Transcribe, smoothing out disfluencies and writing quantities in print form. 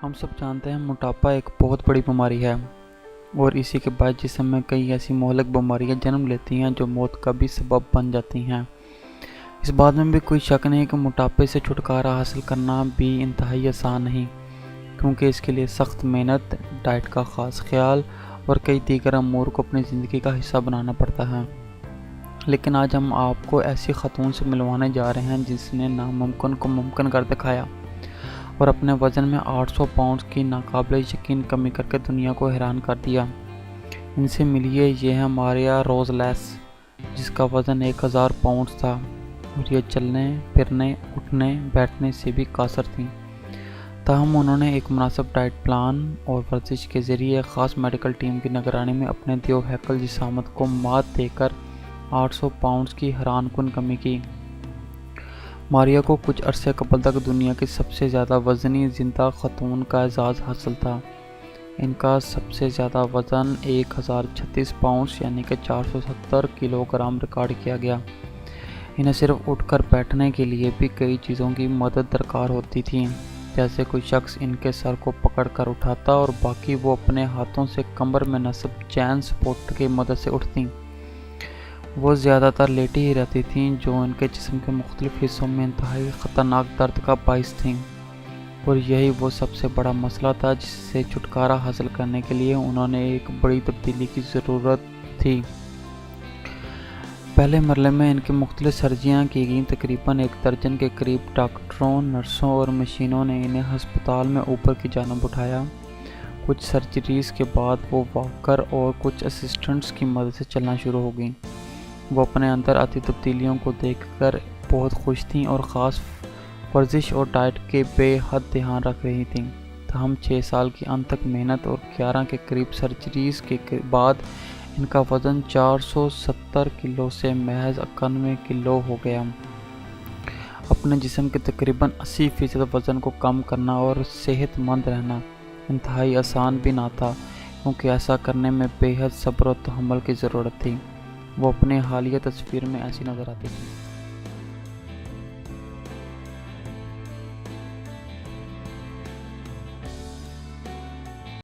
ہم سب جانتے ہیں موٹاپا ایک بہت بڑی بیماری ہے اور اسی کے بعد جسم میں کئی ایسی مہلک بیماریاں جنم لیتی ہیں جو موت کا بھی سبب بن جاتی ہیں۔ اس بات میں بھی کوئی شک نہیں کہ موٹاپے سے چھٹکارا حاصل کرنا بھی انتہائی آسان نہیں، کیونکہ اس کے لیے سخت محنت، ڈائٹ کا خاص خیال اور کئی دیگر امور کو اپنی زندگی کا حصہ بنانا پڑتا ہے۔ لیکن آج ہم آپ کو ایسی خاتون سے ملوانے جا رہے ہیں جس نے ناممکن کو ممکن کر دکھایا اور اپنے وزن میں 800 پاؤنڈ کی ناقابل یقین کمی کر کے دنیا کو حیران کر دیا۔ ان سے ملیے، یہ ہے ماریا روزلیس، جس کا وزن 1000 پاؤنڈ تھا اور یہ چلنے، پھرنے، اٹھنے، بیٹھنے سے بھی قاصر تھیں۔ تاہم انہوں نے ایک مناسب ڈائٹ پلان اور ورزش کے ذریعے ایک خاص میڈیکل ٹیم کی نگرانی میں اپنے دیو ہیکل جسامت کو مات دے کر 800 پاؤنڈز کی حیران کن کمی کی۔ ماریا کو کچھ عرصے قبل تک دنیا کی سب سے زیادہ وزنی زندہ خاتون کا اعزاز حاصل تھا۔ ان کا سب سے زیادہ وزن 1036 پاؤنڈز یعنی کہ 470 کلو گرام ریکارڈ کیا گیا۔ انہیں صرف اٹھ کر بیٹھنے کے لیے بھی کئی چیزوں کی مدد درکار ہوتی تھی، جیسے کوئی شخص ان کے سر کو پکڑ کر اٹھاتا اور باقی وہ اپنے ہاتھوں سے کمر میں نصب چین سپورٹ کی مدد سے اٹھتیں۔ وہ زیادہ تر لیٹی ہی رہتی تھیں، جو ان کے جسم کے مختلف حصوں میں انتہائی خطرناک درد کا باعث تھیں، اور یہی وہ سب سے بڑا مسئلہ تھا جس سے چھٹکارا حاصل کرنے کے لیے انہوں نے ایک بڑی تبدیلی کی ضرورت تھی۔ پہلے مرحلے میں ان کی مختلف سرجریاں کی گئیں۔ تقریباً 1 درجن کے قریب ڈاکٹروں، نرسوں اور مشینوں نے انہیں ہسپتال میں اوپر کی جانب اٹھایا۔ کچھ سرجریز کے بعد وہ واکر اور کچھ اسسٹنٹس کی مدد سے چلنا شروع ہو گئیں۔ وہ اپنے اندر آتی تبدیلیوں کو دیکھ کر بہت خوش تھیں اور خاص ورزش اور ڈائٹ کے بے حد دھیان رکھ رہی تھیں۔ تاہم 6 سال کی انتھک محنت اور 11 کے قریب سرجریز کے بعد ان کا وزن 470 کلو سے محض 91 کلو ہو گیا۔ اپنے جسم کے تقریباً 80% وزن کو کم کرنا اور صحت مند رہنا انتہائی آسان بھی نہ تھا، کیونکہ ایسا کرنے میں بے حد صبر و تحمل کی ضرورت تھی۔ وہ اپنی حالیہ تصویر میں ایسی نظر آتی تھی۔